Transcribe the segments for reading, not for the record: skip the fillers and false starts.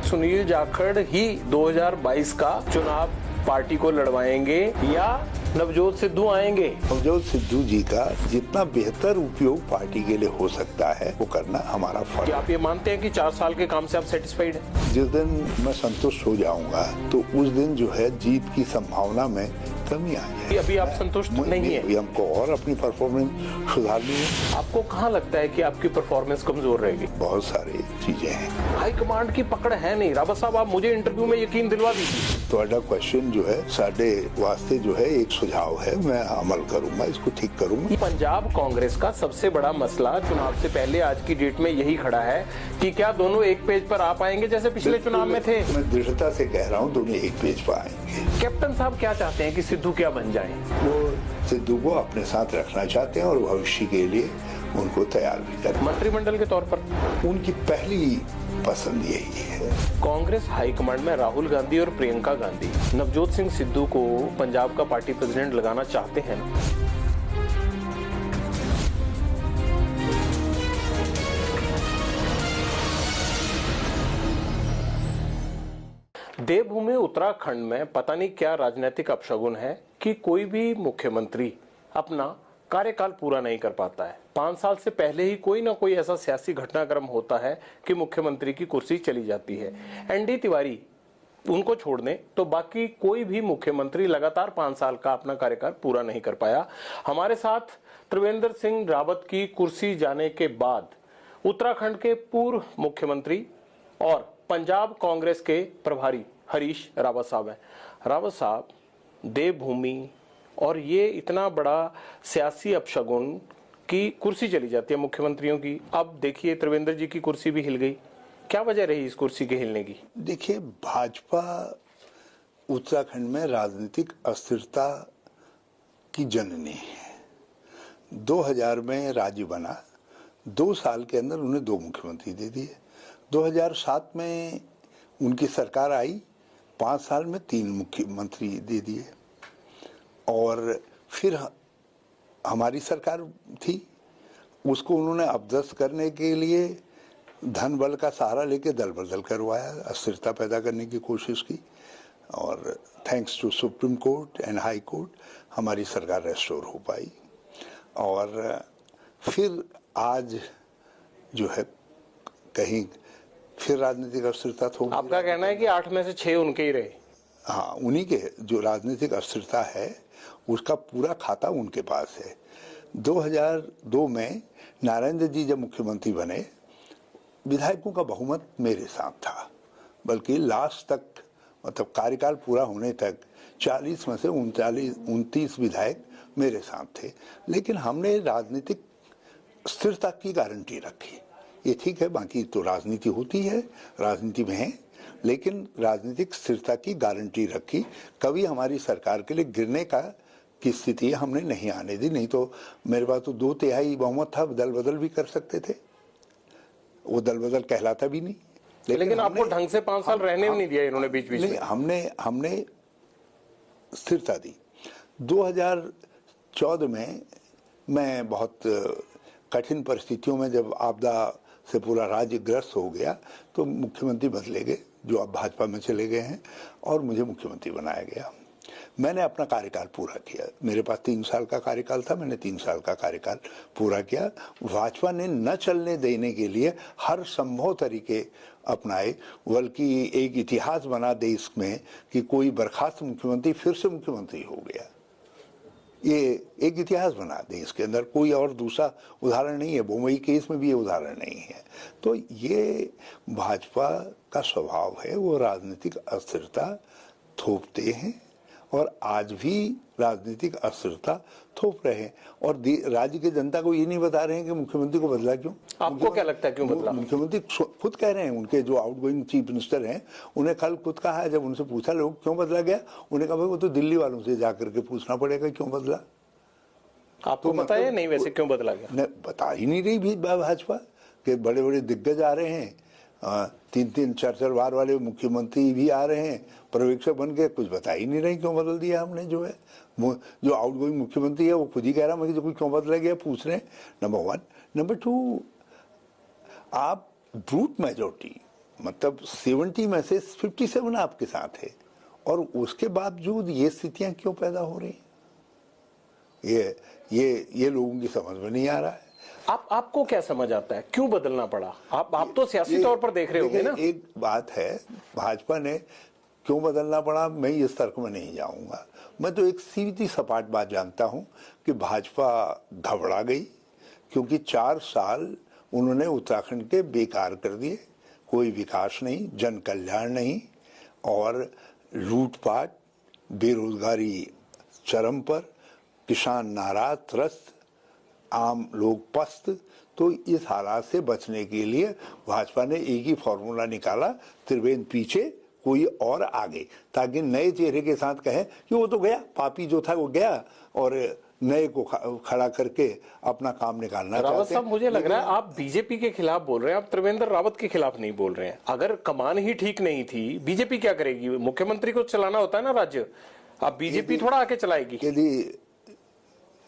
सुनील जाखड़ ही 2022 का चुनाव पार्टी को लड़वाएंगे या नवजोत सिद्धू आएंगे? नवजोत सिद्धू जी का जितना बेहतर उपयोग पार्टी के लिए हो सकता है वो करना हमारा फर्ज। आप ये मानते हैं कि 4 साल के काम से आप सेटिस्फाइड हैं? जिस दिन मैं संतुष्ट हो जाऊंगा तो उस दिन जो है जीत की संभावना में कमी आ जाएगी। अभी आप संतुष्ट नहीं है? हमको और अपनी परफॉर्मेंस सुधारनी है। आपको कहाँ लगता है कि आपकी परफॉर्मेंस कमजोर रहेगी? बहुत सारी चीजें हैं। हाईकमांड की पकड़ है नहीं। रावत साहब, आप मुझे इंटरव्यू में यकीन दिलवा दीजिए। ਤੁਹਾਡਾ क्वेश्चन जो है साढ़े वास्ते जो है एक सुझाव है, मैं अमल करूंगा, इसको ठीक करूंगा। पंजाब कांग्रेस का सबसे बड़ा मसला चुनाव से पहले आज की डेट में यही खड़ा है कि क्या दोनों एक पेज पर आ पाएंगे जैसे पिछले चुनाव में थे? मैं दृढ़ता से कह रहा हूँ दोनों एक पेज पर आएंगे। कैप्टन साहब क्या चाहते हैं कि सिद्धू क्या बन जाए? वो सिद्धू को अपने साथ रखना चाहते हैं और भविष्य के लिए उनको तैयार भी करें। मंत्रिमंडल के तौर पर उनकी पहली पसंद यही है। कांग्रेस हाईकमांड में राहुल गांधी और प्रियंका गांधी नवजोत सिंह सिद्धू को पंजाब का पार्टी प्रेसिडेंट लगाना चाहते हैं। देवभूमि उत्तराखंड में पता नहीं क्या राजनीतिक अपशगुन है कि कोई भी मुख्यमंत्री अपना कार्यकाल पूरा नहीं कर पाता है। 5 साल से पहले ही कोई ना कोई ऐसा सियासी घटनाक्रम होता है कि मुख्यमंत्री की कुर्सी चली जाती है। एनडी तिवारी उनको छोड़ दें तो बाकी कोई भी मुख्यमंत्री लगातार 5 साल का अपना कार्यकाल पूरा नहीं कर पाया। हमारे साथ त्रिवेंद्र सिंह रावत की कुर्सी जाने के बाद उत्तराखंड के पूर्व मुख्यमंत्री और पंजाब कांग्रेस के प्रभारी हरीश रावत साहब हैं। रावत साहब, देवभूमि और ये इतना बड़ा सियासी अपशगुन की कुर्सी चली जाती है मुख्यमंत्रियों की, अब देखिए त्रिवेंद्र जी की कुर्सी भी हिल गई। क्या वजह रही इस कुर्सी के हिलने की? देखिए, भाजपा उत्तराखंड में राजनीतिक अस्थिरता की जननी है। 2000 में राज्य बना, 2 साल के अंदर उन्हें 2 मुख्यमंत्री दे दिए। 2007 में उनकी सरकार आई, 5 साल में 3 मुख्यमंत्री दे दिए। और फिर हमारी सरकार थी, उसको उन्होंने अपदस्त करने के लिए धन बल का सहारा लेके दल बदल करवाया, अस्थिरता पैदा करने की कोशिश की। और thanks to supreme court and high court हमारी सरकार रेस्टोर हो पाई। और फिर आज जो है कहीं फिर राजनीतिक अस्थिरता थोड़ी। आपका कहना है कि 8 में से 6 उनके ही रहे? हाँ, उन्हीं के जो राजनीतिक अस्थिरता है उसका पूरा खाता उनके पास है। 2002 में नारायण जी जब मुख्यमंत्री बने, विधायकों का बहुमत मेरे साथ था, बल्कि लास्ट तक मतलब कार्यकाल पूरा होने तक 40 में से 29 विधायक मेरे साथ थे। लेकिन हमने राजनीतिक स्थिरता की गारंटी रखी। ये ठीक है, बाकी तो राजनीति होती है, राजनीति में है, लेकिन राजनीतिक स्थिरता की गारंटी रखी। कभी हमारी सरकार के लिए गिरने की स्थिति हमने नहीं आने दी। नहीं तो मेरे पास तो 2/3 बहुमत था, दल बदल भी कर सकते थे। वो दल बदल कहलाता भी नहीं। लेकिन आपको ढंग से 5 साल रहने भी नहीं दिया इन्होंने बीच बीच में। हमने स्थिरता दी। 2014 में मैं बहुत कठिन परिस्थितियों में, जब आपदा से पूरा राज्य ग्रस्त हो गया, तो मुख्यमंत्री बदले गए, जो अब भाजपा में चले गए हैं, और मुझे मुख्यमंत्री बनाया गया। मैंने अपना कार्यकाल पूरा किया। मेरे पास 3 साल का कार्यकाल था, मैंने 3 साल का कार्यकाल पूरा किया। भाजपा ने न चलने देने के लिए हर संभव तरीके अपनाए, बल्कि एक इतिहास बना देश में कि कोई बर्खास्त मुख्यमंत्री फिर से मुख्यमंत्री हो गया। ये एक इतिहास बना देश के अंदर, कोई और दूसरा उदाहरण नहीं है। मुंबई केस में भी ये उदाहरण नहीं है। तो ये भाजपा का स्वभाव है, वो राजनीतिक अस्थिरता थोपते हैं और आज भी राजनीतिक अस्थिरता थोप रहे हैं। और राज्य की जनता को ये नहीं बता रहे हैं कि मुख्यमंत्री को बदला क्यों। आपको क्या लगता है क्यों बदला? मुख्यमंत्री खुद कह रहे हैं, उनके जो आउटगोइंग चीफ मिनिस्टर हैं, उन्हें कल खुद कहा है, जब उनसे पूछा लोग क्यों बदला गया, उन्हें कहा भाई वो तो दिल्ली वालों से जाकर के पूछना पड़ेगा क्यों बदला। आपको पता है नहीं वैसे क्यों बदला गया? बता ही नहीं रही भी भाजपा के बड़े बड़े दिग्गज आ रहे हैं, 3-3 4-4 बार वाले मुख्यमंत्री भी आ रहे हैं, पर्यवेक्षक बन के, कुछ बता ही नहीं रहे क्यों बदल दिया हमने। जो है जो आउटगोइंग मुख्यमंत्री है वो खुद ही कह रहा है क्यों बदला गया, पूछ रहे हैं। नंबर 1। नंबर 2, आप ब्रूट मेजोरिटी मतलब 70 में से 57 आपके साथ है, और उसके बावजूद ये स्थितियां क्यों पैदा हो रही? ये लोगों की समझ में नहीं आ रहा है। आपको क्या समझ आता है, क्यों बदलना पड़ा? आप तो सियासी तौर पर देख रहे होंगे ना। एक बात है, भाजपा ने क्यों बदलना पड़ा, मैं इस तर्क में नहीं जाऊंगा। मैं तो एक सीधी सपाट बात जानता हूं कि भाजपा घबरा गई, क्योंकि 4 साल उन्होंने उत्तराखंड के बेकार कर दिए। कोई विकास नहीं, जन कल्याण नहीं, और लूटपाट, बेरोजगारी चरम पर, किसान नाराज, त्रस्त, आम लोग पस्त। तो इस हालात से बचने के लिए भाजपा ने एक ही फॉर्मूला निकाला, त्रिवेंद्र पीछे कोई और आगे, ताकि नए चेहरे के साथ कहें कि वो तो गया, पापी जो था वो गया, और नए को खड़ा करके अपना काम निकालना चाहते हैं। रावत साहब, मुझे लग रहा है आप बीजेपी के खिलाफ बोल रहे हैं, आप त्रिवेंद्र रावत के खिलाफ नहीं बोल रहे हैं। अगर कमान ही ठीक नहीं थी, बीजेपी क्या करेगी? मुख्यमंत्री को चलाना होता है ना राज्य, अब बीजेपी थोड़ा आके चलाएगी। यदि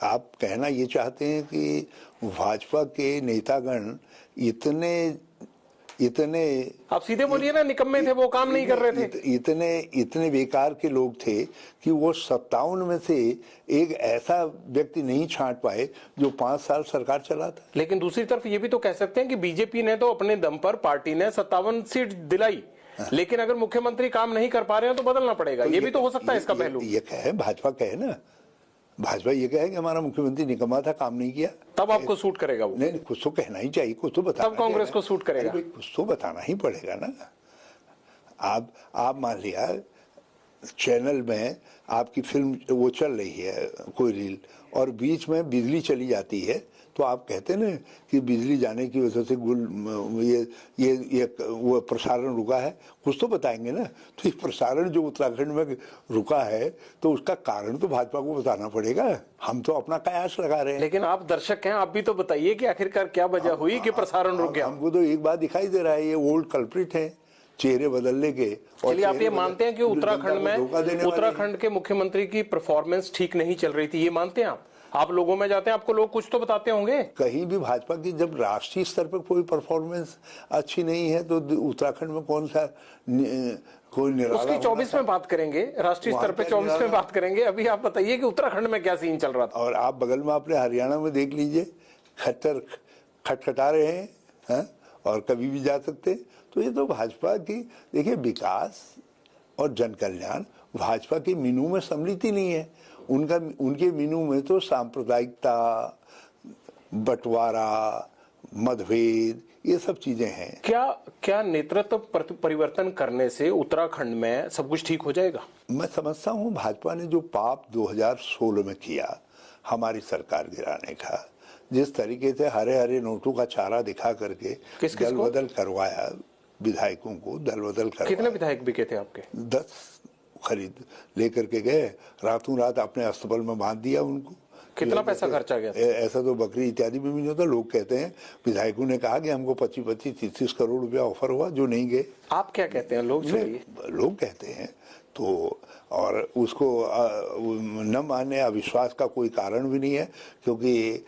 आप कहना ये चाहते हैं कि भाजपा के नेतागण इतने आप सीधे बोलिए ना, निकम्मे थे, वो काम नहीं कर रहे थे। इतने बेकार के लोग थे कि वो 57 में से एक ऐसा व्यक्ति नहीं छांट पाए जो 5 साल सरकार चला था। लेकिन दूसरी तरफ ये भी तो कह सकते हैं कि बीजेपी ने तो अपने दम पर, पार्टी ने 57 सीट दिलाई, लेकिन अगर मुख्यमंत्री काम नहीं कर पा रहे हैं तो बदलना पड़ेगा। ये भी तो हो सकता है इसका पहलू। ये कहे, भाजपा कहे ना, भाजपा ये कहे कि हमारा मुख्यमंत्री निकम्मा था, काम नहीं किया, तब आपको सूट करेगा वो? नहीं, कुछ तो कहना ही चाहिए, कुछ तो बताना। तब कांग्रेस को सूट करेगा? कुछ तो बताना ही पड़ेगा ना। आप मान लिया चैनल में आपकी फिल्म वो चल रही है, कोई रील, और बीच में बिजली चली जाती है, तो आप कहते ना कि बिजली जाने की वजह से ये वो प्रसारण रुका है, कुछ तो बताएंगे ना। तो ये प्रसारण जो उत्तराखंड में रुका है, तो उसका कारण तो भाजपा को बताना पड़ेगा। हम तो अपना कयास लगा रहे हैं। लेकिन आप दर्शक हैं, आप भी तो बताइए कि आखिरकार क्या वजह हुई कि प्रसारण रुक गया? हमको तो एक बात दिखाई दे रहा है, ये ओल्ड कल्प्रिट है चेहरे बदलने के। चलिए, आप ये मानते हैं कि उत्तराखंड के मुख्यमंत्री की परफॉर्मेंस ठीक नहीं चल रही थी, ये मानते हैं आप लोगों में जाते हैं, आपको लोग कुछ तो बताते होंगे। कहीं भी भाजपा की जब राष्ट्रीय स्तर पर कोई परफॉर्मेंस अच्छी नहीं है, तो उत्तराखंड में कौन सा कोई निराला? उसकी 24 में बात करेंगे, राष्ट्रीय स्तर पे 24 में बात करेंगे। अभी आप बताइए कि उत्तराखंड में क्या सीन चल रहा था। और आप बगल में अपने हरियाणा में देख लीजिए, खट्टर खटखटा रहे हैं, और कभी भी जा सकते। तो ये तो भाजपा की, देखिए, विकास और जन कल्याण भाजपा के मीनू में सम्मिलित ही नहीं है। उनके मीनू में तो सांप्रदायिकता, बंटवारा, मतभेद, ये सब चीजें हैं। क्या नेतृत्व परिवर्तन करने से उत्तराखंड में सब कुछ ठीक हो जाएगा? मैं समझता हूं भाजपा ने जो पाप 2016 में किया, हमारी सरकार गिराने का, जिस तरीके से हरे हरे नोटों का चारा दिखा करके दल बदल करवाया, विधायकों को दल बदल करवाया। कितने विधायक बिके थे आपके? 10 खरीद लेकर के गए, रातों रात अपने अस्तबल में बांध दिया उनको। कितना पैसा खर्चा गया? ऐसा तो बकरी इत्यादि में भी नहीं होता। लोग कहते हैं, विधायकों ने कहा कि हमको 25-25, 30 करोड़ रुपया ऑफर हुआ, जो नहीं गए। आप क्या कहते हैं? लोग कहते हैं तो, और उसको न मानने, अविश्वास का कोई कारण भी नहीं है, क्योंकि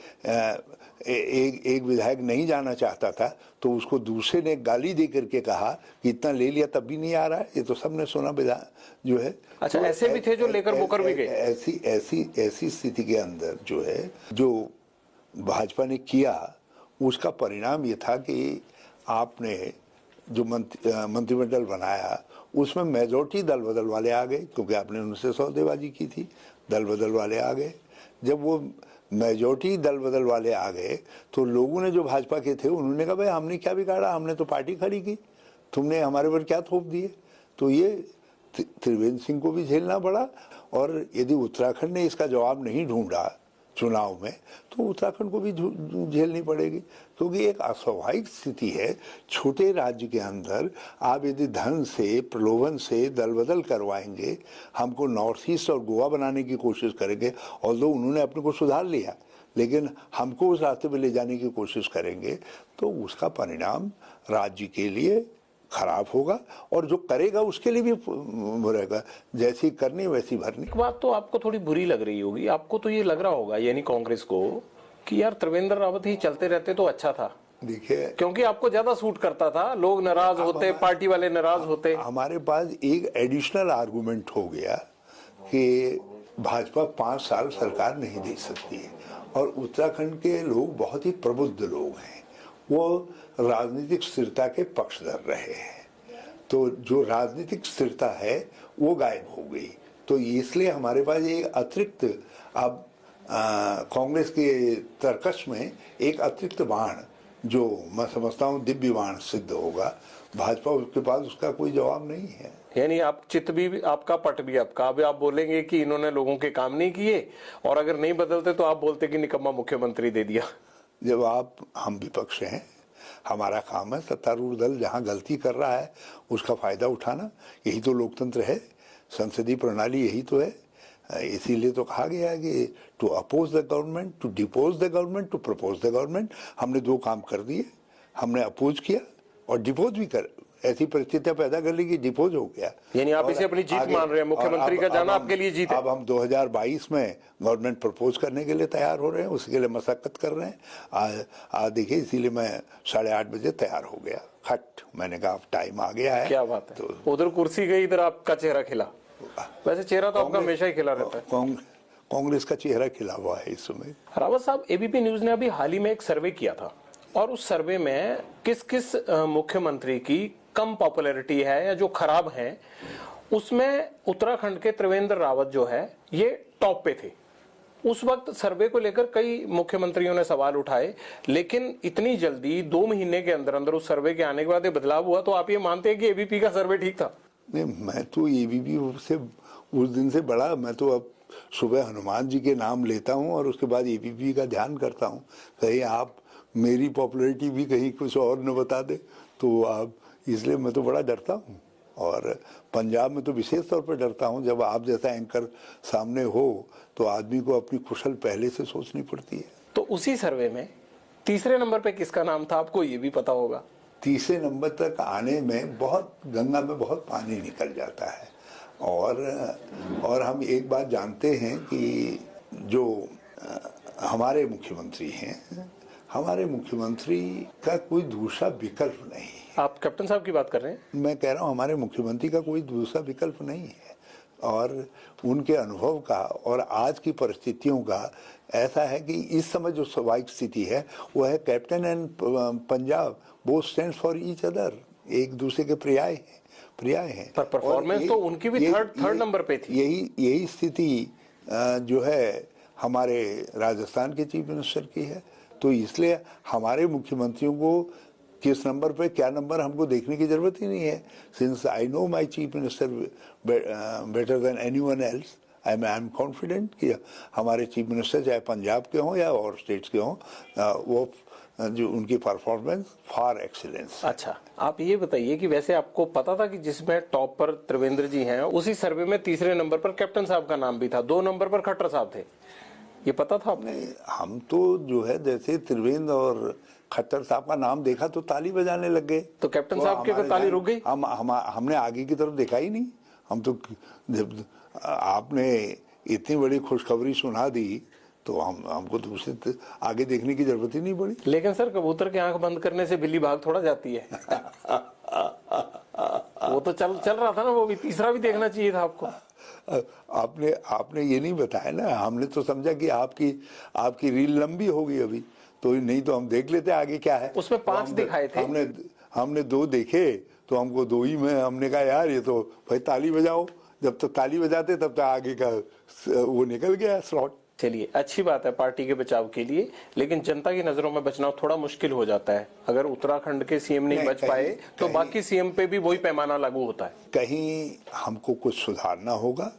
एक विधायक नहीं जाना चाहता था, तो उसको दूसरे ने गाली दे करके कहा कि इतना ले लिया तब भी नहीं आ रहा है। ये तो सबने सुना विधान जो है। अच्छा, तो ऐसे भी थे जो लेकर बोकर भी गए। ऐसी स्थिति के अंदर जो है, जो भाजपा ने किया, उसका परिणाम ये था कि आपने जो मंत्रिमंडल बनाया, उसमें मेजोरिटी दल बदल वाले आ गए, क्योंकि आपने उनसे सौदेबाजी की थी। दल बदल वाले आ गए। जब वो मेजोरिटी दल बदल वाले आ गए, तो लोगों ने जो भाजपा के थे, उन्होंने कहा, भाई हमने क्या बिगाड़ा, हमने तो पार्टी खड़ी की, तुमने हमारे पर क्या थोप दिए। तो ये त्रिवेंद्र सिंह को भी झेलना पड़ा। और यदि उत्तराखंड ने इसका जवाब नहीं ढूंढा चुनाव में, तो उत्तराखंड को भी झेलनी पड़ेगी, क्योंकि एक अस्वाभाविक स्थिति है। छोटे राज्य के अंदर आप यदि धन से, प्रलोभन से दल बदल करवाएंगे, हमको नॉर्थ ईस्ट और गोवा बनाने की कोशिश करेंगे, और उन्होंने अपने को सुधार लिया, लेकिन हमको उस रास्ते पर ले जाने की कोशिश करेंगे, तो उसका परिणाम राज्य के लिए खराब होगा, और जो करेगा उसके लिए भी रहेगा। जैसी करनी वैसी भरनी। एक बात तो आपको थोड़ी बुरी लग रही होगी, आपको तो ये लग रहा होगा, यानी कांग्रेस को, कि यार त्रिवेंद्र रावत ही चलते रहते तो अच्छा था, देखिए, क्योंकि आपको ज्यादा सूट करता था, लोग नाराज होते, पार्टी वाले नाराज होते। हमारे पास एक एडिशनल आर्गुमेंट हो गया कि भाजपा 5 साल सरकार नहीं दे सकती है, और उत्तराखंड के लोग बहुत ही प्रबुद्ध लोग हैं, वो राजनीतिक स्थिरता के पक्षधर रहे हैं, तो जो राजनीतिक स्थिरता है वो गायब हो गई। तो इसलिए हमारे पास एक अतिरिक्त, अब कांग्रेस के तर्कश में एक अतिरिक्त बाण, जो मैं समझता हूँ दिव्य बाण सिद्ध होगा, भाजपा उसके पास उसका कोई जवाब नहीं है। यानी आप चित्त भी आपका, पट भी आपका। अभी आप बोलेंगे कि इन्होंने लोगों के काम नहीं किए, और अगर नहीं बदलते तो आप बोलते कि निकम्मा मुख्यमंत्री दे दिया। जब हम विपक्ष हैं, हमारा काम है सत्तारूढ़ दल जहां गलती कर रहा है उसका फायदा उठाना, यही तो लोकतंत्र है, संसदीय प्रणाली यही तो है। इसीलिए तो कहा गया है कि to oppose the government, to depose the government, to propose the government. हमने 2 काम कर दिए, हमने अपोज किया और डिपोज भी कर, ऐसी परिस्थितियां पैदा कर ली कि डिपोज हो गया। यानी आप इसे अपनी जीत मान रहे हैं, मुख्यमंत्री का जाना आपके लिए जीत है। अब हम 2022 में गवर्नमेंट प्रपोज करने के लिए तैयार हो रहे हैं, उसके लिए मशक्कत कर रहे हैं। आज देखिए, इसीलिए मैं 8:30 बजे तैयार हो गया, खट, मैंने कहा अब टाइम आ गया है। क्या बात है, तो उधर कुर्सी गई, इधर आपका चेहरा खिला। वैसे चेहरा तो आपका हमेशा ही खिला रहता है। कांग्रेस का चेहरा खिला हुआ है इस समय। रावत साहब, एबीपी न्यूज ने अभी हाल ही में एक सर्वे किया था, और उस सर्वे में किस किस मुख्यमंत्री की कम पॉपुलैरिटी है या जो खराब है, उसमें उत्तराखंड के त्रिवेंद्र रावत जो है ये टॉप पे थे। उस वक्त सर्वे को लेकर कई मुख्यमंत्रियों ने सवाल उठाए, लेकिन इतनी जल्दी 2 महीने के अंदर अंदर उस सर्वे के आने के बाद ये बदलाव हुआ, तो आप ये मानते हैं कि एबीपी का सर्वे ठीक था? नहीं, मैं तो एबीपी से उस दिन से बड़ा, मैं तो अब सुबह हनुमान जी के नाम लेता हूं और उसके बाद एबीपी का ध्यान करता हूं, कहीं आप मेरी पॉपुलैरिटी भी कहीं कुछ और न बता दे तो आप, इसलिए मैं तो बड़ा डरता हूं। और पंजाब में तो विशेष तौर पर डरता हूं, जब आप जैसा एंकर सामने हो तो आदमी को अपनी कुशल पहले से सोचनी पड़ती है। तो उसी सर्वे में तीसरे नंबर पे किसका नाम था, आपको ये भी पता होगा? तीसरे नंबर तक आने में बहुत, गंगा में बहुत पानी निकल जाता है, और हम एक बात जानते हैं कि जो हमारे मुख्यमंत्री हैं, हमारे मुख्यमंत्री का कोई दूसरा विकल्प नहीं है। आप कैप्टन साहब की बात कर रहे हैं? मैं कह रहा हूँ हमारे मुख्यमंत्री का कोई दूसरा विकल्प नहीं है, और उनके अनुभव का और आज की परिस्थितियों का ऐसा है कि इस समय जो स्वाभाविक स्थिति है वो है captain and Punjab both stands for each other, एक दूसरे के पर्याय हैं। पर परफॉर्मेंस तो उनकी भी थर्ड नंबर पे थी। यही स्थिति जो है हमारे राजस्थान के चीफ मिनिस्टर की है। तो इसलिए हमारे मुख्यमंत्रियों को किस नंबर पे क्या नंबर हमको देखने की जरूरत ही नहीं है। Since I know my chief minister better than anyone else, I am confident कि हमारे चीफ मिनिस्टर चाहे पंजाब के हों या और स्टेट्स के हों, वो जो उनकी परफॉर्मेंस फॉर एक्सीलेंस। अच्छा, आप ये बताइए कि वैसे आपको पता था कि जिसमें टॉप पर त्रिवेंद्र जी हैं, उसी सर्वे में तीसरे नंबर पर कैप्टन साहब का नाम भी था, 2 नंबर पर खट्टर साहब थे, ये पता था आपने? हम तो जो है जैसे त्रिवेंद्र और खट्टर साहब का नाम देखा तो ताली बजाने लग गए। तो कैप्टन साहब के ताली रुक गई? हमने आगे की तरफ देखा ही नहीं। हम तो जब आपने इतनी बड़ी खुशखबरी सुना दी तो हमको दूसरे आगे देखने की जरूरत ही नहीं पड़ी। लेकिन सर, कबूतर की आंख बंद करने से बिल्ली भाग थोड़ा जाती है। वो तो चल रहा था ना, वो भी तीसरा भी देखना चाहिए था आपको। आपने ये नहीं बताया ना, हमने तो समझा कि आपकी रील लंबी होगी अभी, तो नहीं तो हम देख लेते आगे क्या है। उसमें 5 दिखाए थे, हमने 2 देखे तो हमको 2 ही में हमने कहा यार ये तो भाई ताली बजाओ, जब तक ताली बजाते तब तक आगे का वो निकल गया स्लॉट। चलिए, अच्छी बात है पार्टी के बचाव के लिए, लेकिन जनता की नजरों में बचना थोड़ा मुश्किल हो जाता है। अगर उत्तराखंड के सीएम नहीं बच पाए तो बाकी सीएम पे भी वही पैमाना लागू होता है। कहीं हमको कुछ सुधारना होगा,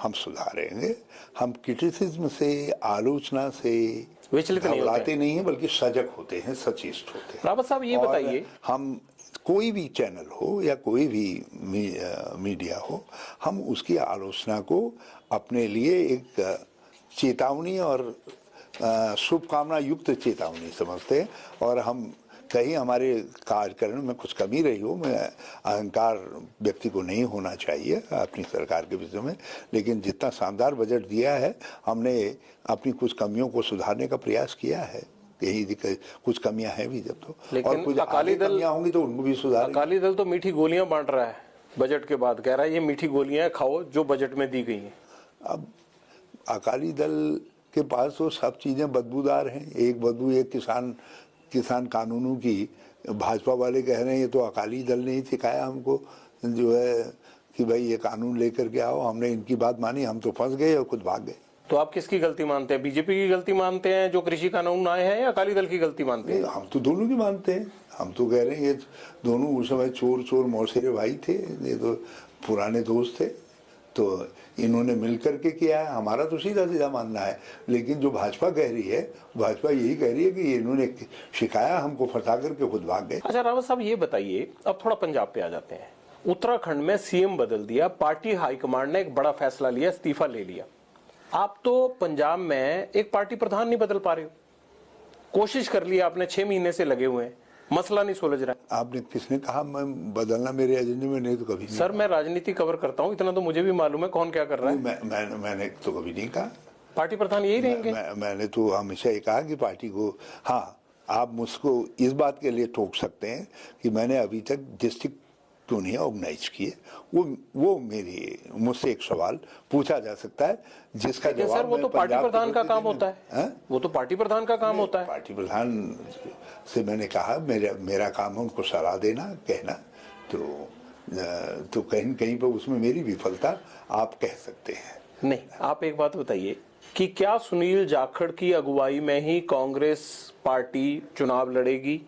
हम सुधारेंगे। हम क्रिटिसिज्म से, आलोचना से विचलित नहीं है, बल्कि सजग होते हैं, सचेत होते हैं। रावत साहब, ये बताइए, हम कोई भी चैनल हो या कोई भी मीडिया हो, हम उसकी आलोचना को अपने लिए एक चेतावनी और शुभकामना युक्त चेतावनी समझते हैं। और हम कहीं हमारे कार्यक्रम में कुछ कमी रही हो, मैं अहंकार व्यक्ति को नहीं होना चाहिए अपनी सरकार के विषय में, लेकिन जितना शानदार बजट दिया है हमने अपनी कुछ कमियों को सुधारने का प्रयास किया है। यही दिक्कत, कुछ कमियां हैं भी जब तो, लेकिन और कुछ अकाली दल कमियां होंगी तो उनको भी सुधार। अकाली दल तो मीठी गोलियां बांट रहा है बजट के बाद, कह रहा है ये मीठी गोलियां खाओ जो बजट में दी गई हैं। अब अकाली दल के पास तो सब चीजें बदबूदार हैं। एक बदबू एक किसान कानूनों की, भाजपा वाले कह रहे हैं ये तो अकाली दल ने ही सिखाया हमको, जो है कि भाई ये कानून लेकर के आओ, हमने इनकी बात मानी, हम तो फंस गए और खुद भाग गए। तो आप किसकी गलती मानते हैं? बीजेपी की गलती मानते हैं जो कृषि कानून आए हैं, या अकाली दल की गलती मानते हैं? हम तो दोनों की मानते हैं। हम तो कह रहे हैं ये दोनों उस समय चोर मौसेरे भाई थे, ये तो पुराने दोस्त थे, तो इन्होंने मिलकर के किया है। हमारा तो सीधा सीधा मानना है, लेकिन जो भाजपा कह रही है, भाजपा यही कह रही है कि इन्होंने शिकाया, हमको फंसा करके खुद भाग गए। अच्छा रावत साहब ये बताइए, अब थोड़ा पंजाब पे आ जाते हैं। उत्तराखंड में सीएम बदल दिया, पार्टी हाईकमांड ने एक बड़ा फैसला लिया, इस्तीफा ले लिया। आप तो पंजाब में एक पार्टी प्रधान नहीं बदल पा रहे हो। कोशिश कर लिया आपने, 6 महीने से लगे हुए हैं, मसला नहीं सुलझ रहा है। आपने किसने कहा मैं बदलना मेरे एजेंडे में नहीं? तो कभी नहीं। सर मैं राजनीति कवर करता हूं, इतना तो मुझे भी मालूम है कौन क्या कर रहा है। मैंने तो कभी नहीं कहा पार्टी प्रधान यही रहेंगे। मैंने तो हमेशा ये कहा कि पार्टी को, हाँ आप मुझको इस बात के लिए टोक सकते हैं कि मैंने अभी तक डिस्ट्रिक्ट क्यों नहीं ऑर्गेनाइज किए, वो मुझसे एक सवाल पूछा जा सकता है जिसका जवाब सर वो तो पार्टी प्रधान का काम होता है। वो तो पार्टी प्रधान का काम होता है। पार्टी प्रधान से मैंने कहा मेरा काम है उनको सलाह देना, कहना, तो कहीं कहीं पर उसमें मेरी विफलता आप कह सकते हैं। नहीं, आप एक बात बताइए कि क्या सुनील जाखड़ की अगुवाई में ही कांग्रेस पार्टी चुनाव लड़ेगी,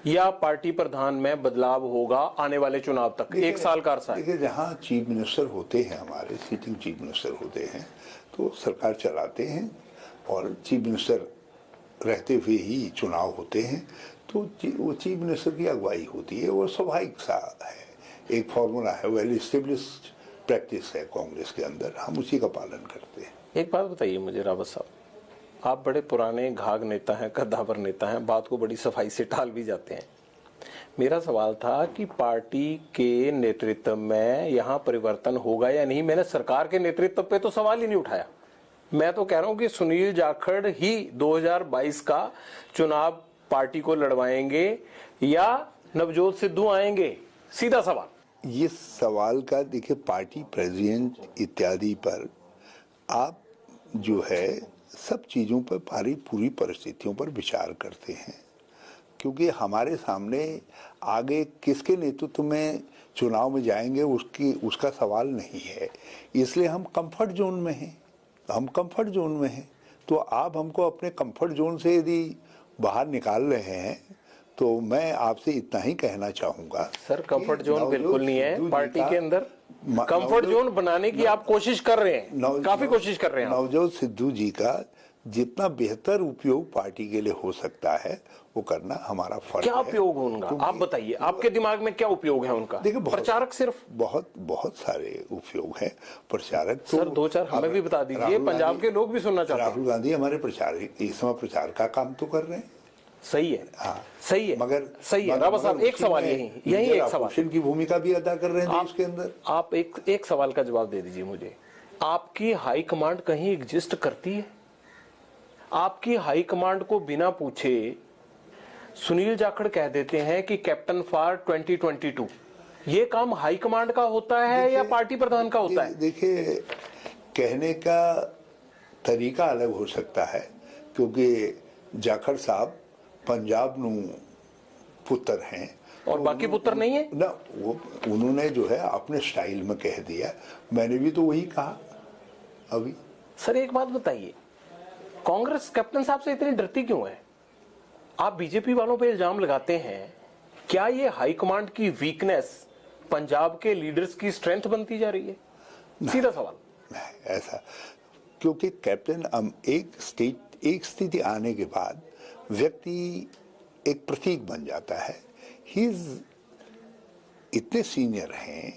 या पार्टी प्रधान में बदलाव होगा आने वाले चुनाव तक? 1 साल का अरसा है। देखिए, जहाँ चीफ मिनिस्टर होते हैं, हमारे सिटिंग चीफ मिनिस्टर होते हैं, तो सरकार चलाते हैं, और चीफ मिनिस्टर रहते हुए ही चुनाव होते हैं, तो वो चीफ मिनिस्टर की अगुवाई होती है। वो स्वाभाविक सा है, एक फॉर्मूला है, वेल एस्टेब्लिश्ड प्रैक्टिस है कांग्रेस के अंदर, हम उसी का पालन करते हैं। एक बात बताइए मुझे रावत साहब, आप बड़े पुराने घाघ नेता हैं, कद्दावर नेता हैं, बात को बड़ी सफाई से टाल भी जाते हैं। मेरा सवाल था कि पार्टी के नेतृत्व में यहाँ परिवर्तन होगा या नहीं। मैंने सरकार के नेतृत्व पे तो सवाल ही नहीं उठाया। मैं तो कह रहा हूँ कि सुनील जाखड़ ही 2022 का चुनाव पार्टी को लड़वाएंगे या नवजोत सिद्धू आएंगे, सीधा सवाल। ये सवाल का देखिए, पार्टी प्रेसिडेंट इत्यादि पर आप जो है सब चीज़ों पर, पूरी परिस्थितियों पर विचार करते हैं, क्योंकि हमारे सामने आगे किसके नेतृत्व में चुनाव में जाएंगे उसका सवाल नहीं है। इसलिए हम कंफर्ट जोन में हैं, तो आप हमको अपने कंफर्ट जोन से यदि बाहर निकाल रहे हैं, तो मैं आपसे इतना ही कहना चाहूंगा। सर कंफर्ट जोन बिल्कुल नहीं है पार्टी के अंदर। कंफर्ट जोन बनाने की आप कोशिश कर रहे हैं, काफी कोशिश कर रहे हैं। नवजोत सिद्धू जी का जितना बेहतर उपयोग पार्टी के लिए हो सकता है वो करना हमारा फर्ज है। क्या उपयोग हो उनका, आप बताइए, आपके दिमाग में क्या उपयोग है उनका? देखिए, प्रचारक सिर्फ बहुत सारे उपयोग है। प्रचारक तो सर 2-4 हमें भी बता दीजिए, पंजाब के लोग भी सुनना चाहते हैं। राहुल गांधी हमारे इस समय प्रचार का काम तो कर रहे हैं। सही है, हाँ सही है, मगर सही है। रावत साहब एक सवाल यही एक सवाल की भूमिका भी अदा कर रहे हैं देश के अंदर। आप एक सवाल का जवाब दे दीजिए मुझे। आपकी हाईकमांड कहीं एग्जिस्ट करती है? आपकी हाईकमांड को बिना पूछे सुनील जाखड़ कह देते हैं कि कैप्टन फॉर 2022, ये काम हाईकमांड का होता है या पार्टी प्रधान का होता है? देखिए, कहने का तरीका अलग हो सकता है, क्योंकि जाखड़ साहब पंजाब नू पुत्र हैं और बाकी पुत्र नहीं है ना। वो उन्होंने जो है अपने स्टाइल में कह दिया, मैंने भी तो वही कहा अभी। सर एक बात बताइए, कांग्रेस कैप्टन साहब से इतनी डरती क्यों है? आप बीजेपी वालों पे इल्जाम लगाते हैं, क्या ये हाईकमांड की वीकनेस पंजाब के लीडर्स की स्ट्रेंथ बनती जा रही है? सीधा सवाल। ऐसा, क्योंकि कैप्टन एक स्थिति आने के बाद व्यक्ति एक प्रतीक बन जाता है। ही इतने सीनियर हैं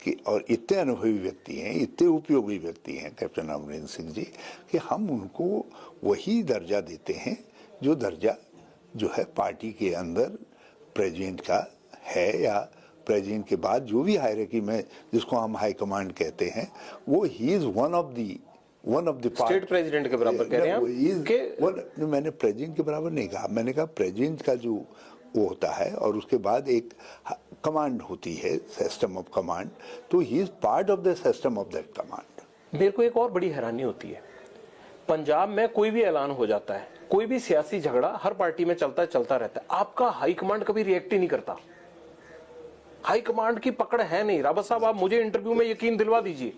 कि, और इतने अनुभवी व्यक्ति हैं, इतने उपयोगी व्यक्ति हैं कैप्टन अमरिंदर सिंह जी, कि हम उनको वही दर्जा देते हैं जो दर्जा जो है पार्टी के अंदर प्रेसिडेंट का है, या प्रेसिडेंट के बाद जो भी हायरार्की में जिसको हम हाई कमांड कहते हैं, वो he is one of the one of the state president के बराबर कह रहे हैं आप मैंने प्रेसिडेंट के बराबर नहीं कहा, मैंने कहा प्रेसिडेंट का जो वो होता है और उसके बाद एक कमांड होती है, सिस्टम ऑफ कमांड, तो he is part of the system of that command. मेरे को एक और बड़ी हैरानी होती है, पंजाब में कोई भी ऐलान हो जाता है, कोई भी सियासी झगड़ा हर पार्टी में चलता रहता है, आपका हाईकमांड कभी रिएक्ट ही नहीं करता। हाईकमांड की पकड़ है नहीं। रावत साहब, आप मुझे इंटरव्यू में यकीन दिलवा दीजिए,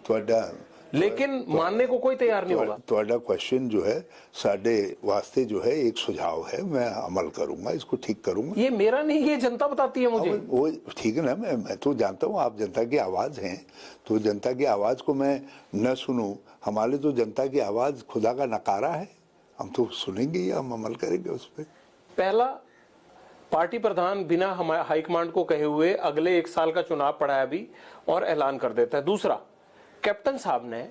लेकिन मानने को कोई तैयार नहीं होगा। ਤੁਹਾਡਾ क्वेश्चन जो है साडे वास्ते जो है एक सुझाव है, मैं अमल करूंगा, इसको ठीक करूंगा। ये मेरा नहीं, ये जनता बताती है मुझे। वो ठीक है ना, मैं तो जानता हूँ आप जनता की आवाज हैं, तो जनता की आवाज को मैं न सुनूं, हमारे तो जनता की आवाज खुदा का नकारा है, हम तो सुनेंगे ही, हम अमल करेंगे उस पर। पहला, पार्टी प्रधान बिना हमारे हाईकमांड को कहे हुए अगले 1 साल का चुनाव पड़ा अभी और ऐलान कर देता है। दूसरा, कैप्टन साहब ने,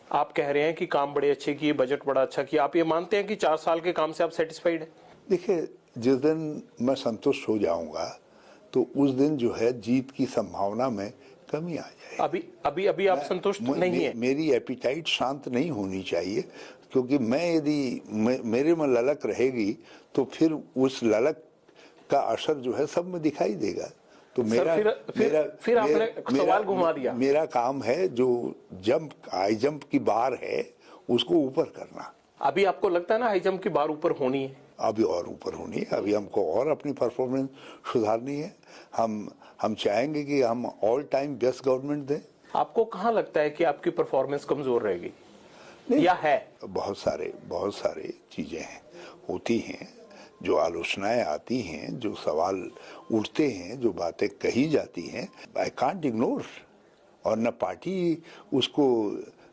आप कह रहे हैं कि काम बड़े अच्छे किए, बजट बड़ा अच्छा किया, आप ये मानते हैं कि 4 साल के काम से आप सेटिस्फाइड हैं? देखिए, जिस दिन मैं संतुष्ट हो जाऊंगा तो उस दिन जो है जीत की संभावना में कमी आ जाए। अभी आप संतुष्ट नहीं है? मेरी एपिटाइट शांत नहीं होनी चाहिए, क्योंकि मैं यदि मेरे में ललक रहेगी तो फिर उस ललक का असर जो है सब में दिखाई देगा। तो फिर आपने सवाल घुमा दिया। मेरा काम है जो हाई जंप की बार है उसको ऊपर करना। अभी आपको लगता है ना हाई जंप की बार ऊपर होनी है? अभी और ऊपर होनी है, अभी हमको और अपनी परफॉर्मेंस सुधारनी है। हम चाहेंगे कि हम ऑल टाइम बेस्ट गवर्नमेंट दें। आपको कहाँ लगता है कि आपकी परफॉर्मेंस कमजोर रहेगी या है? बहुत सारे चीजें होती हैं, जो आलोचनाएं आती हैं, जो सवाल उठते हैं, जो बातें कही जाती हैं, आई कांट इग्नोर, और न पार्टी उसको,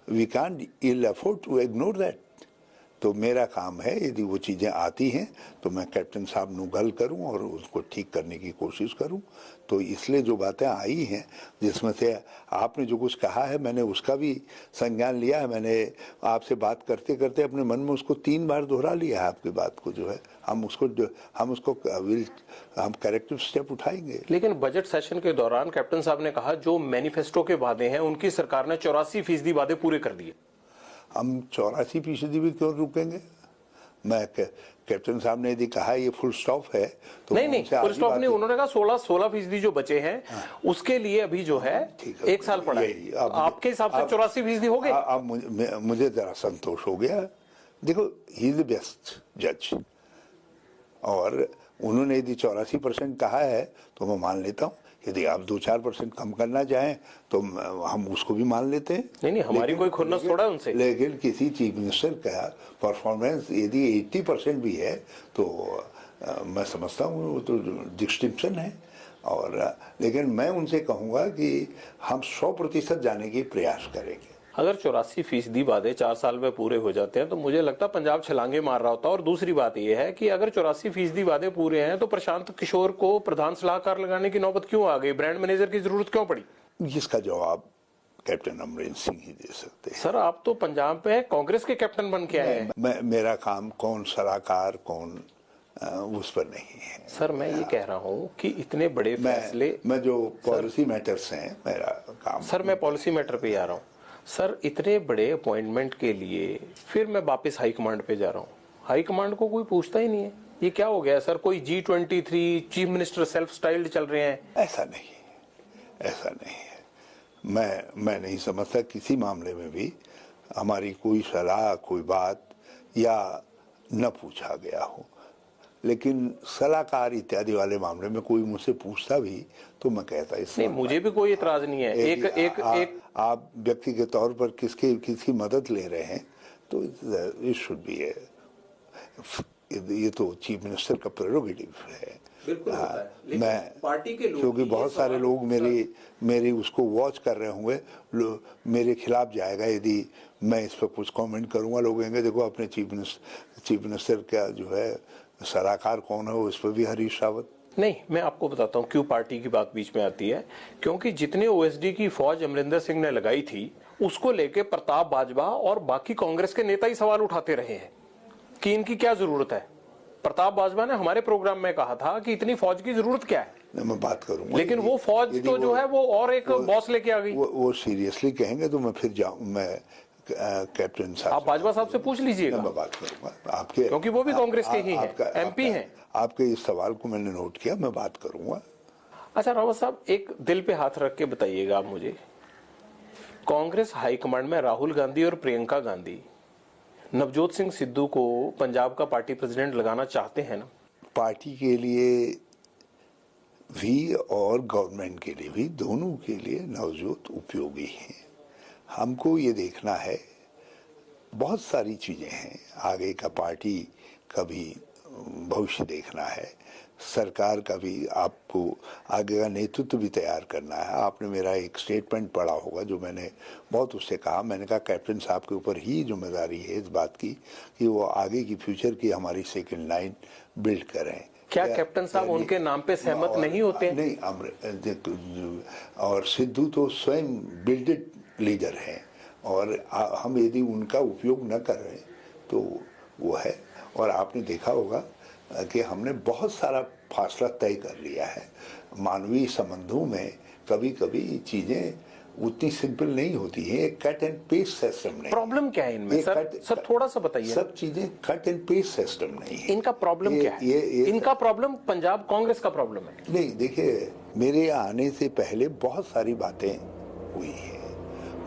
we can't ill afford to ignore that. तो मेरा काम है, यदि वो चीज़ें आती हैं तो मैं कैप्टन साहब नु गल करूं और उसको ठीक करने की कोशिश करूं। तो इसलिए जो बातें आई हैं, जिसमें से आपने जो कुछ कहा है, मैंने उसका भी संज्ञान लिया है। मैंने आपसे बात करते करते अपने मन में उसको 3 बार दोहरा लिया है, आपकी बात को जो है हम करेक्टिव स्टेप उठाएंगे। लेकिन बजट सेशन के दौरान कैप्टन साहब ने कहा जो मैनिफेस्टो के वादे हैं उनकी सरकार ने 84% वादे पूरे कर दिए। हम 84% भी क्यों रुकेंगे? मैं कैप्टन साहब ने यदि कहा ये फुल स्टॉप है तो नहीं फुल स्टॉप नहीं, उन्होंने कहा 16% जो बचे हैं उसके लिए अभी जो है 1 साल पड़ा है। आपके हिसाब से 84% हो गए? अब मुझे जरा संतोष हो गया। देखो, ही इज द बेस्ट जज, और उन्होंने यदि 84% कहा है तो मैं मान लेता हूँ। यदि आप 2-4% कम करना चाहें तो हम उसको भी मान लेते हैं। नहीं, हमारी कोई खुन्नस थोड़ा है उनसे। लेकिन किसी चीफ मिनिस्टर का परफॉर्मेंस यदि 80% भी है तो मैं समझता हूँ वो तो डिस्टिंक्शन है। और लेकिन मैं उनसे कहूँगा कि हम 100% जाने की प्रयास करेंगे। अगर 84% वादे 4 साल में पूरे हो जाते हैं तो मुझे लगता है पंजाब छलांगे मार रहा होता। और दूसरी बात यह है कि अगर 84% वादे पूरे हैं तो प्रशांत किशोर को प्रधान सलाहकार लगाने की नौबत क्यों आ गई? ब्रांड मैनेजर की जरूरत क्यों पड़ी? जिसका जवाब कैप्टन अमरिंदर सिंह ही दे सकते हैं। सर, आप तो पंजाब पे कांग्रेस के कैप्टन बन के आए हैं। मेरा काम कौन सलाहकार कौन उस पर नहीं है। सर, मैं ये कह रहा हूँ कि इतने बड़े फैसले, मैं जो पॉलिसी मैटर्स हैं मेरा काम। सर, मैं पॉलिसी मैटर पे आ रहा हूँ। सर, इतने बड़े अपॉइंटमेंट के लिए फिर मैं वापस हाईकमांड पे जा रहा हूँ, हाईकमांड को कोई पूछता ही नहीं है। ये क्या हो गया सर? कोई G23 chief minister self styled चल रहे हैं? ऐसा नहीं है। मैं नहीं समझता किसी मामले में भी हमारी कोई सलाह, कोई बात या न पूछा गया हो। लेकिन सलाहकार इत्यादि वाले मामले में कोई मुझसे पूछता भी तो मैं कहता नहीं, मुझे भी कोई इतराज नहीं है। एक आप व्यक्ति के तौर पर किसकी मदद ले रहे हैं तो इट शुड बी है, ये तो चीफ मिनिस्टर का प्रेरोगेटिव है। बिल्कुल होता है, लेकिन मैं पार्टी के लोग, क्योंकि बहुत सारे लोग मेरी उसको वॉच कर रहे होंगे, मेरे खिलाफ जाएगा यदि मैं इस पर कुछ कमेंट करूंगा। लोग कहेंगे देखो अपने चीफ मिनिस्टर का जो है सलाहकार कौन है, उस पर भी हरीश रावत। नहीं, मैं आपको बताता हूँ क्यों पार्टी की बात बीच में आती है। क्योंकि जितने ओएसडी की फौज अमरिंदर सिंह ने लगाई थी उसको लेके प्रताप बाजवा और बाकी कांग्रेस के नेता ही सवाल उठाते रहे हैं कि इनकी क्या जरूरत है। प्रताप बाजवा ने हमारे प्रोग्राम में कहा था कि इतनी फौज की जरूरत क्या है। मैं बात करूंगा, लेकिन वो फौज तो जो है वो और एक बॉस लेके आ गई। वो सीरियसली कहेंगे तो मैं फिर मैं कैप्टन साहब, आप बाजवा साहब से पूछ लीजिएगा, मैं बात करूंगा आपके, क्योंकि वो भी कांग्रेस के ही हैं, एमपी हैं। आपके इस सवाल को मैंने नोट किया, मैं बात करूंगा। अच्छा रावत साहब, एक दिल पे हाथ रख के बताइएगा आप मुझे, कांग्रेस हाईकमांड में राहुल गांधी और प्रियंका गांधी नवजोत सिंह सिद्धू को पंजाब का पार्टी प्रेसिडेंट लगाना चाहते हैं ना? पार्टी के लिए भी और गवर्नमेंट के लिए भी, दोनों के लिए नवजोत उपयोगी हैं। हमको ये देखना है, बहुत सारी चीजें हैं, आगे का पार्टी का भी भविष्य देखना है, सरकार का भी, आपको आगे का नेतृत्व भी तैयार करना है। आपने मेरा एक स्टेटमेंट पढ़ा होगा जो मैंने बहुत उससे कहा, मैंने कहा कैप्टन साहब के ऊपर ही जिम्मेदारी है इस बात की कि वो आगे की फ्यूचर की हमारी सेकंड लाइन बिल्ड करें। क्या कैप्टन साहब उनके नाम पे सहमत नहीं होते? नहीं, और सिद्धू तो स्वयं बिल्डेड लीडर हैं, और हम यदि उनका उपयोग न कर रहे तो वो है। और आपने देखा होगा कि हमने बहुत सारा फासला तय कर लिया है। मानवीय संबंधों में कभी कभी चीजें उतनी सिंपल नहीं होती है, एक कट एंड पेस्ट सिस्टम नहीं। प्रॉब्लम क्या है इनमें सर थोड़ा सा बताइए। सब चीजें कट एंड पेस्ट सिस्टम नहीं है। इनका प्रॉब्लम क्या है? इनका प्रॉब्लम पंजाब कांग्रेस का प्रॉब्लम है। नहीं, देखिए, मेरे आने से पहले बहुत सारी बातें हुई हैं।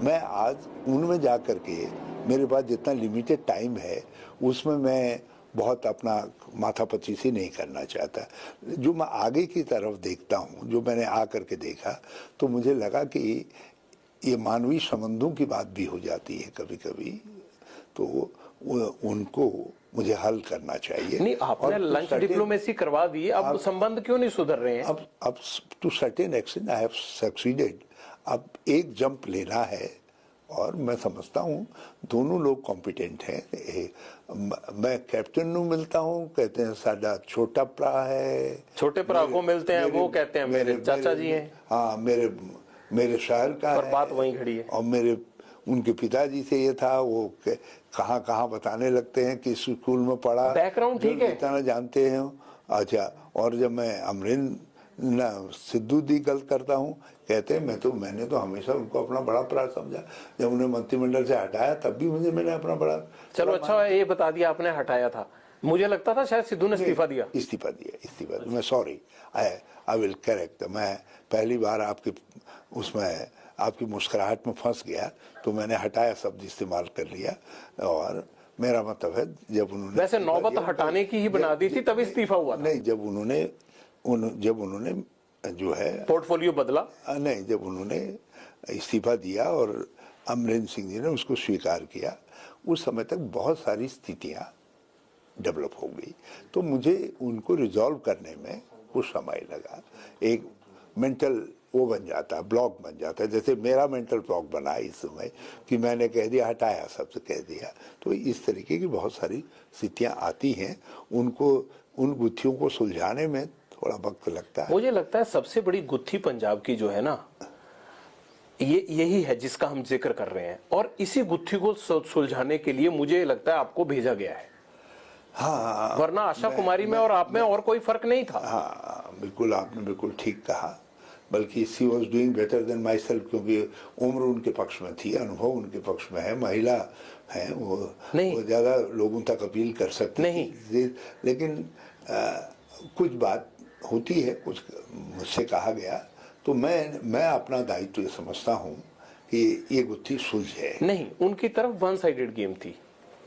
मैं आज उनमें जा करके, मेरे पास जितना लिमिटेड टाइम है उसमें मैं बहुत अपना माथापच्ची से नहीं करना चाहता। जो मैं आगे की तरफ देखता हूँ, जो मैंने आ करके देखा, तो मुझे लगा कि ये मानवीय संबंधों की बात भी हो जाती है कभी कभी, तो उनको मुझे हल करना चाहिए। नहीं, आपने लंच डिप्लोमेसी करवा दी, अब संबंध क्यों नहीं सुधर रहे हैं? अब to certain extent I have succeeded. अब एक जंप लेना है, और मैं समझता हूँ दोनों लोग कॉम्पिटेंट हैं। मैं कैप्टन ਨੂੰ मिलता हूँ, कहते हैं साडा छोटा भरा है। छोटे भरा को मिलते हैं, वो कहते हैं मेरे चाचा जी हैं। हाँ, मेरे शहर का पर बात वहीं खड़ी है। और उनके पिताजी से ये था, वो कहाँ कहाँ बताने लगते हैं कि स्कूल में पढ़ा, बैकग्राउंड ठीक है, इतना जानते हैं। अच्छा, और जब मैं अमरिंदर सिद्धू दी गलत करता हूँ, कहते हैं मैंने तो हमेशा उनको अपना बड़ा अपराध समझा। जब उन्हें मंत्रिमंडल से हटाया तब भी मैंने अपना बड़ा। चलो अच्छा, ये बता दिया आपने हटाया था, मुझे लगता था शायद सिद्धू ने इस्तीफा दिया। इस्तीफा मैं सॉरी, आई विल करेक्ट। मैं पहली बार आपके उसमें आपकी मुस्कुराहट में फंस गया, तो मैंने हटाया शब्द इस्तेमाल कर लिया। और मेरा मतलब है, जब उन्होंने वैसे नौबत हटाने की ही बना दी थी, तब इस्तीफा हुआ था। नहीं, जब उन्होंने जो है पोर्टफोलियो बदला, नहीं, जब उन्होंने इस्तीफा दिया और अमरिंदर सिंह जी ने उसको स्वीकार किया, उस समय तक बहुत सारी स्थितियां डेवलप हो गई, तो मुझे उनको रिजॉल्व करने में कुछ समय लगा। एक मेंटल वो बन जाता है, ब्लॉक बन जाता है, जैसे मेरा मेंटल ब्लॉक बना इस समय कि मैंने कह दिया, हटाया, सबसे कह दिया। तो इस तरीके की बहुत सारी स्थितियां आती हैं, उन गुत्थियों को सुलझाने में थोड़ा वक्त लगता है। मुझे लगता है सबसे बड़ी गुत्थी पंजाब की जो है ना, यही है जिसका हम जिक्र कर रहे हैं, और इसी गुत्थी को सुलझाने के लिए मुझे लगता है आपको भेजा गया है। हाँ, वरना आशा कुमारी में और आप में और कोई फर्क नहीं था। हाँ, बिल्कुल, आपने बिल्कुल ठीक कहा। बल्कि she was doing better than my self, क्योंकि उम्र उनके पक्ष में थी, अनुभव उनके पक्ष में है, महिला है, वो ज्यादा लोगों तक अपील कर सकती नहीं। लेकिन कुछ बात होती है, कुछ मुझसे कहा गया, तो मैं अपना दायित्व समझता हूँ कि ये गुत्थी सुलझे। नहीं, उनकी तरफ वन साइडेड गेम थी,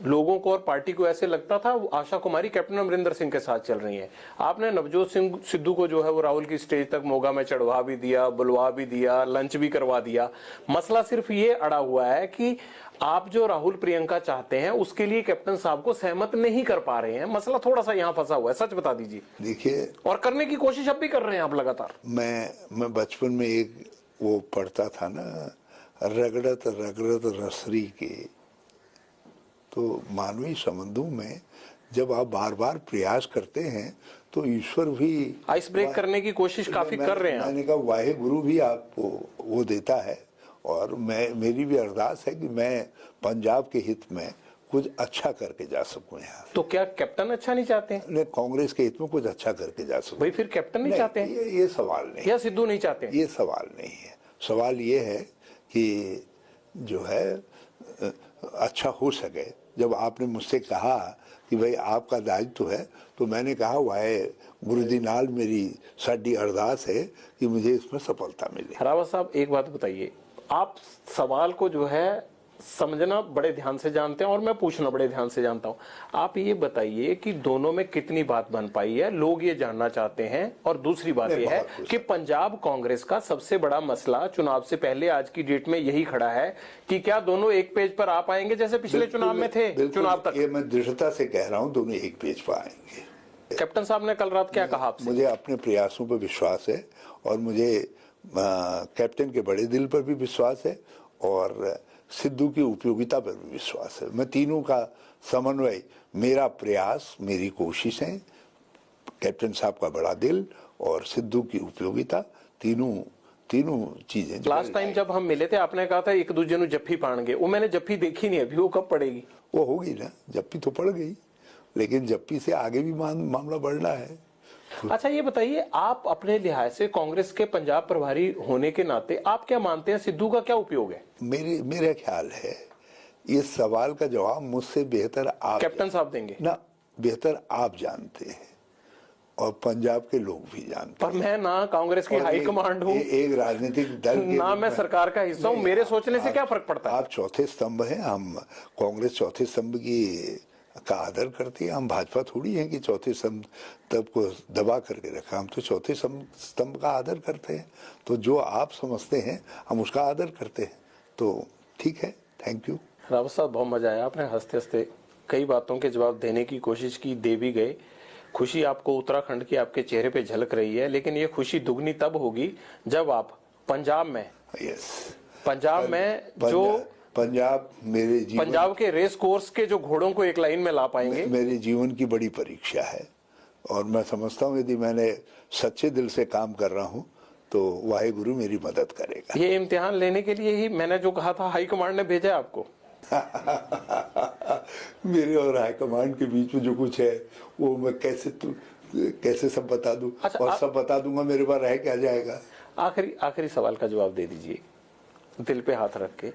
लोगों को और पार्टी को ऐसे लगता था आशा कुमारी कैप्टन अमरिंदर सिंह के साथ चल रही हैं। आपने नवजोत सिंह सिद्धू को जो है वो राहुल की स्टेज तक मोगा में चढ़वा भी दिया, बुलवा भी दिया, लंच भी करवा दिया। मसला सिर्फ ये अड़ा हुआ है कि आप जो राहुल प्रियंका चाहते हैं उसके लिए कैप्टन साहब को सहमत नहीं कर पा रहे हैं। मसला थोड़ा सा यहाँ फंसा हुआ है, सच बता दीजिए। देखिए, और करने की कोशिश अब भी कर रहे हैं आप लगातार। मैं बचपन में एक वो पढ़ता था ना, रगड़त रगड़त रसरी के। तो मानवीय संबंधों में जब आप बार बार प्रयास करते हैं तो ईश्वर भी आइस ब्रेक करने की कोशिश काफी कर रहे हैं। मैंने कहा वाहे गुरु भी आपको वो देता है, और मेरी भी अरदास है कि मैं पंजाब के हित में कुछ अच्छा करके जा सकूं यहाँ। तो क्या कैप्टन अच्छा नहीं चाहते हैं? नहीं, कांग्रेस के हित में कुछ अच्छा करके जा सकूं। भाई फिर कैप्टन नहीं चाहते हैं? ये सवाल नहीं, या सिद्धू नहीं चाहते हैं? ये सवाल नहीं है। सवाल ये है कि जो है अच्छा हो सके। जब आपने मुझसे कहा कि भाई आपका दायित्व है, तो मैंने कहा वाहे गुरु दी नाल मेरी साडी अरदास है कि मुझे इसमें सफलता मिले। रावत साहब एक बात बताइए, आप सवाल को जो है समझना बड़े ध्यान से जानते हैं और मैं पूछना बड़े ध्यान से जानता हूं। आप ये बताइए कि दोनों में कितनी बात बन पाई है, लोग ये जानना चाहते हैं। और दूसरी बात ये है कि पंजाब कांग्रेस का सबसे बड़ा मसला चुनाव से पहले आज की डेट में यही खड़ा है कि क्या दोनों एक पेज पर आ पाएंगे जैसे पिछले चुनाव में थे? चुनाव तक ये मैं दृढ़ता से कह रहा हूं, दोनों एक पेज पर आएंगे। कैप्टन साहब ने कल रात क्या कहा आपसे? मुझे अपने प्रयासों पर विश्वास है और मुझे कैप्टन के बड़े दिल पर भी विश्वास है और सिद्धू की उपयोगिता पर भी विश्वास है। मैं तीनों का समन्वय, मेरा प्रयास, मेरी कोशिशें, कैप्टन साहब का बड़ा दिल और सिद्धू की उपयोगिता, तीनों चीजें। लास्ट टाइम जब हम मिले थे आपने कहा था एक दूसरे ਨੂੰ जफ्फी पाएंगे, वो मैंने जफ्फी देखी नहीं अभी, वो कब पड़ेगी? वो होगी ना, जफ्फी तो पड़ गई, लेकिन जफ्फी से आगे भी मामला बढ़ना है। अच्छा ये बताइए, आप अपने लिहाज से कांग्रेस के पंजाब प्रभारी होने के नाते आप क्या मानते हैं, सिद्धू का क्या उपयोग है? मेरा ख्याल है इस सवाल का जवाब मुझसे बेहतर आप कैप्टन साहब देंगे ना, बेहतर आप जानते हैं और पंजाब के लोग भी जानते हैं। पर मैं ना कांग्रेस की हाई कमांड हूँ, एक राजनीतिक दल ना मैं सरकार का हिस्सा हूँ, मेरे सोचने से क्या फर्क पड़ता है? आप चौथे स्तंभ हैं, हम कांग्रेस चौथे स्तंभ की का आदर करती है। हम भाजपा थोड़ी है कि चौथे स्तंभ को दबा करके रखा, हम तो चौथे स्तंभ का आदर करते हैं। तो जो आप समझते हैं हम उसका आदर करते हैं, तो ठीक है। थैंक यू रावत साहब, बहुत मजा आया, आपने हंसते हंसते कई बातों के जवाब देने की कोशिश की, दे भी गए। खुशी आपको उत्तराखंड की आपके चेहरे पे झलक रही है, लेकिन ये खुशी दुगनी तब होगी जब आप पंजाब में जो पंजाब मेरे जीवन, पंजाब के रेस कोर्स के जो घोड़ों को एक लाइन में ला पाएंगे। मेरे जीवन की बड़ी परीक्षा है और मैं समझता हूँ यदि मैंने सच्चे दिल से काम कर रहा हूँ तो वाहेगुरु मेरी मदद करेगा। ये इम्तिहान लेने के लिए ही मैंने जो कहा था हाई कमांड ने भेजा आपको। मेरे और हाई कमांड के बीच में जो कुछ है वो मैं कैसे सब बता दूं? अच्छा, और सब बता दूंगा मेरे पास रह क्या जाएगा? आखिरी सवाल का जवाब दे दीजिए, दिल पे हाथ रख के।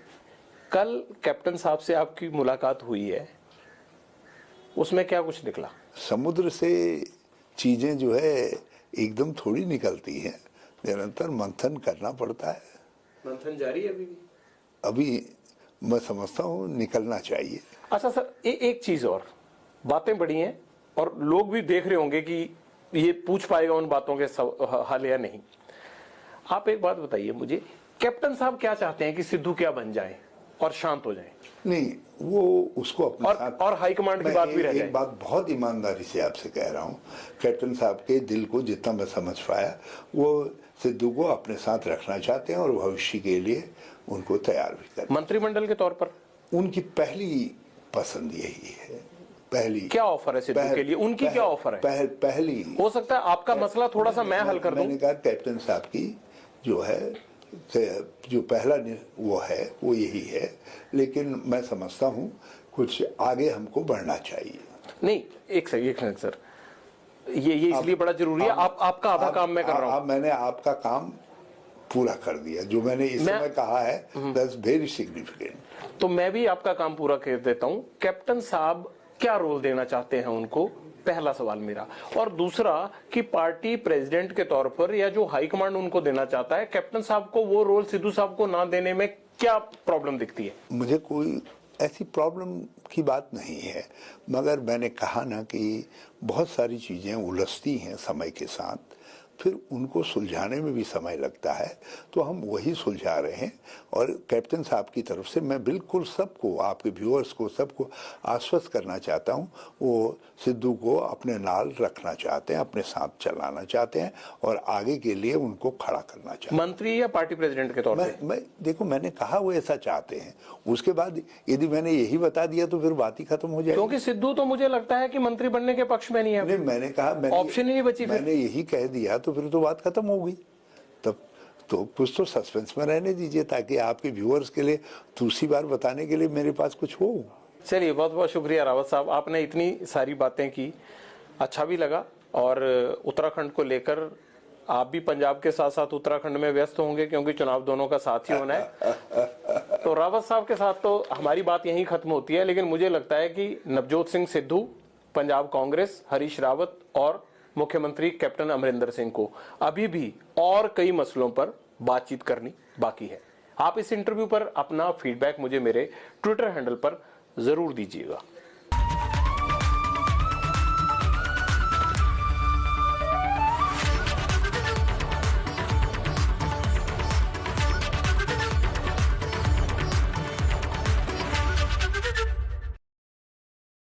कल कैप्टन साहब से आपकी मुलाकात हुई है, उसमें क्या कुछ निकला? समुद्र से चीजें जो है एकदम थोड़ी निकलती हैं, निरंतर मंथन करना पड़ता है। मंथन जारी है अभी मैं समझता हूँ निकलना चाहिए। अच्छा सर, एक चीज और, बातें बड़ी हैं और लोग भी देख रहे होंगे कि ये पूछ पाएगा उन बातों के हल या नहीं। आप एक बात बताइए मुझे, कैप्टन साहब क्या चाहते हैं कि सिद्धू क्या बन जाए और शांत हो जाए? नहीं, वो उसको अपने साथ और हाईकमांड की बात भी रह जाए। एक बात बहुत ईमानदारी से आपसे कह रहा हूँ, कैप्टन साहब के दिल को जितना मैं समझ पाया, वो सिद्धू को अपने साथ रखना चाहते हैं और भविष्य के लिए उनको तैयार भी कर। मंत्रिमंडल के तौर पर उनकी पहली पसंद यही है। पहली क्या ऑफर है सिद्धू के लिए? उनकी क्या ऑफर है? पहली हो सकता है आपका मसला थोड़ा सा मैं हल कर दूं। मैंने कहा कैप्टन साहब की जो है, जो पहला वो है वो यही है, लेकिन मैं समझता हूँ कुछ आगे हमको बढ़ना चाहिए। नहीं, एक सेकंड सर, ये इसलिए बड़ा जरूरी है, आपका आधा काम मैं कर रहा हूँ। मैंने आपका काम पूरा कर दिया, जो मैंने इस समय कहा है दैट्स वेरी सिग्निफिकेंट। तो मैं भी आपका काम पूरा कर देता हूँ। कैप्टन साहब क्या रोल देना चाहते हैं उनको, पहला सवाल मेरा। और दूसरा कि पार्टी प्रेसिडेंट के तौर पर या जो हाईकमांड उनको देना चाहता है, कैप्टन साहब को वो रोल सिद्धू साहब को ना देने में क्या प्रॉब्लम दिखती है? मुझे कोई ऐसी प्रॉब्लम की बात नहीं है, मगर मैंने कहा ना कि बहुत सारी चीजें उलझती हैं समय के साथ, फिर उनको सुलझाने में भी समय लगता है, तो हम वही सुलझा रहे हैं। और कैप्टन साहब की तरफ से मैं बिल्कुल सबको, आपके व्यूअर्स को, सबको आश्वस्त करना चाहता हूं, वो सिद्धू को अपने नाल रखना चाहते हैं, अपने साथ चलाना चाहते हैं और आगे के लिए उनको खड़ा करना चाहते हैं। मंत्री या पार्टी प्रेसिडेंट के तौर पर? देखो, मैंने कहा वो ऐसा चाहते हैं, उसके बाद यदि मैंने यही बता दिया तो फिर बात ही खत्म हो जाएगी। क्योंकि सिद्धू तो मुझे लगता है कि मंत्री बनने के पक्ष में नहीं है। नहीं, मैंने कहा ऑप्शन ही नहीं बची, मैंने यही कह दिया तो फिर तो बात खत्म हो गई। तब तो कुछ तो सस्पेंस में रहने दीजिए, ताकि आपके व्यूअर्स के लिए दूसरी बार बताने के लिए मेरे पास कुछ हो। चलिए, बहुत बहुत शुक्रिया रावत साहब, आपने इतनी सारी बातें की, अच्छा भी लगा। और उत्तराखंड को लेकर आप भी पंजाब के साथ साथ उत्तराखंड में व्यस्त होंगे क्योंकि चुनाव दोनों का साथ ही होना है। तो रावत साहब के साथ तो हमारी बात यहीं खत्म होती है, लेकिन मुझे लगता है कि नवजोत सिंह सिद्धू, पंजाब कांग्रेस, हरीश रावत और मुख्यमंत्री कैप्टन अमरिंदर सिंह को अभी भी और कई मसलों पर बातचीत करनी बाकी है। आप इस इंटरव्यू पर अपना फीडबैक मुझे मेरे ट्विटर हैंडल पर जरूर दीजिएगा।